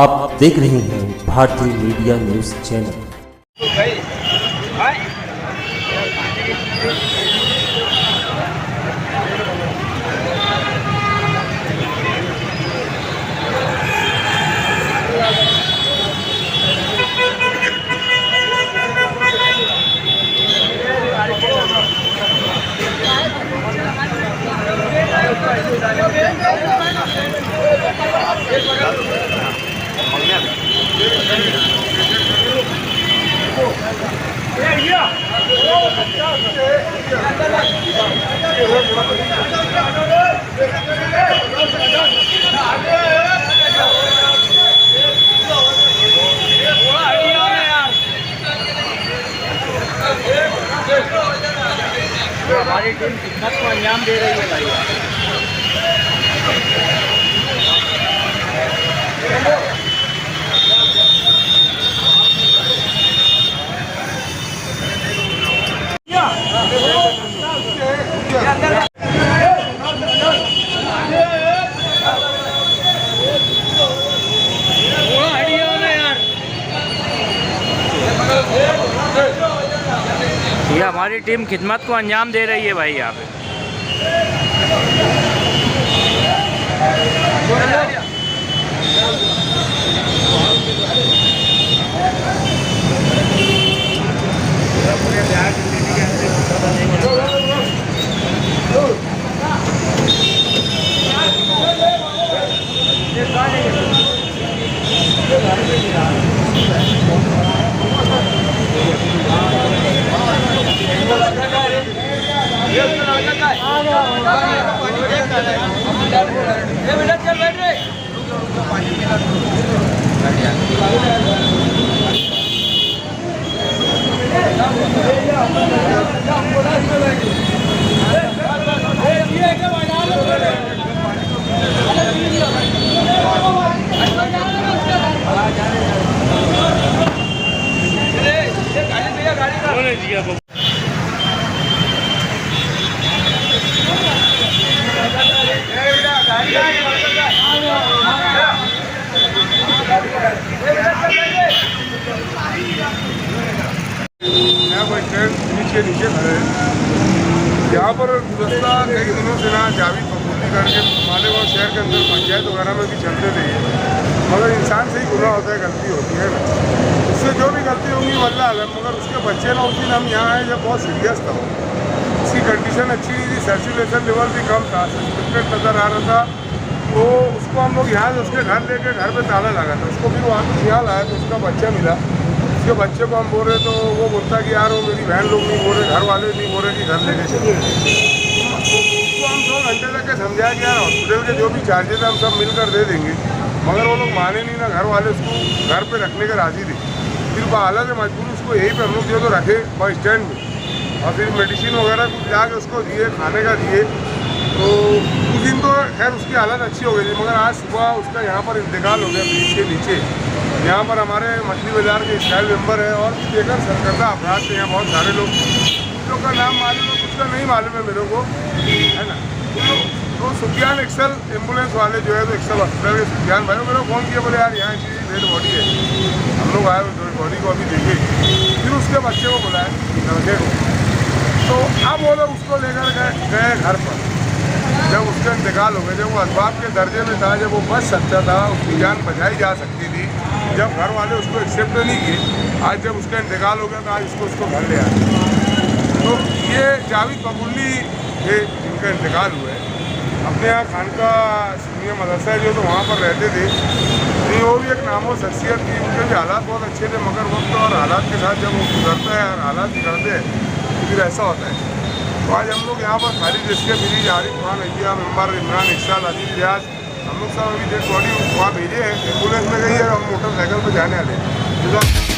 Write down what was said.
आप देख रहे हैं भारतीय मीडिया न्यूज चैनल। हमारी टीम खिदमत को अंजाम दे रही है भाई। ये हमारी टीम खिदमत को अंजाम दे रही है भाई यहाँ पे। के नीचे खड़े हैं। यहाँ पर गुज़श्ता कई दिनों से ना जावी फफूंदी करके मालेगांव शहर के अंदर पंचायत वगैरह में भी चलते रहे, मगर इंसान से ही गुनाह होता है, गलती होती है ना, उससे जो भी गलती होगी वल्लाह आलम। मगर उसके बच्चे ना, उस दिन हम यहाँ आए जब बहुत सीरियस था, उसकी कंडीशन अच्छी नहीं थी, सर्कुलेशन लेवल भी कम था, सस्पेक्टेड नज़र आ रहा था। तो उसको हम लोग यहाँ से उसके घर लेके घर पे ताला लगा था, उसको फिर वहाँ पर यहाँ लाया तो उसका बच्चा मिला। उसके बच्चे को हम बोल रहे तो वो बोलता कि यार वो मेरी बहन लोग नहीं बोल रहे, घर वाले नहीं बोल रहे कि घर लेके चले। उसको हम 2 घंटे तक के समझाया कि यार हॉस्पिटल के जो भी चार्जेस हम सब मिलकर दे देंगे, मगर वो लोग माने नहीं ना, घर वाले उसको घर पे रखने के राजी थे। फिर बहालत से मजबूरी उसको यहीं पर हम लोग दिए तो रखे बस स्टैंड में, और फिर मेडिसिन वगैरह कुछ ला के उसको दिए, खाने का दिए। तो उस दिन तो खैर उसकी हालत अच्छी हो गई थी, मगर आज सुबह उसका यहाँ पर इंतकाल हो गया ब्रिज के नीचे। यहाँ पर हमारे मछली बाज़ार के स्टाइल मेंबर है और बेकर सरकर्दा अफराद थे, यहाँ बहुत सारे लोग, कुछ लोग का नाम मालूम है, कुछ का नहीं मालूम है मेरे को, है ना। तो सुफियान एक्सल एम्बुलेंस वाले जो है, तो एक्सल हॉस्पिटल के सुफियान भाई मेरे को फ़ोन किया, बोले यार यहाँ की डेड बॉडी है। हम लोग आए डेड बॉडी को अभी देखे, फिर उसके बच्चे को बुलाया लड़के को, तो अब वो लोग उसको लेकर गए घर पर। जब उसका इंतकाल हो गया, जब वो असबाब के दर्जे में था, जब वो बच सकता था, उसकी जान बचाई जा सकती थी, जब घर वाले उसको एक्सेप्ट नहीं किए, आज जब उसका इंतकाल हो गया तो आज उसको घर ले आए। तो ये जावेद कबूली थे जिनका इंतकाल हुआ है। अपने यहाँ खानका सीनियर मदरसा है जो, तो वहाँ पर रहते थे। नहीं, वो भी एक नामो शख्सियत थी, उनके भी हालात बहुत अच्छे थे, मगर वक्त और हालात के साथ जब वो गुजरता है और हालात बिगड़ते हैं तो फिर ऐसा होता है। तो आज हम लोग यहाँ पर खालिद जिसके मिली आरिफ खान इंडिया मेम्बर इमरान इकसाल अजीज रियाज, हम लोग सब अभी डेड बॉडी वहाँ भेजे हैं, एम्बुलेंस में गई है, हम मोटरसाइकिल पर जाने वाले हैं।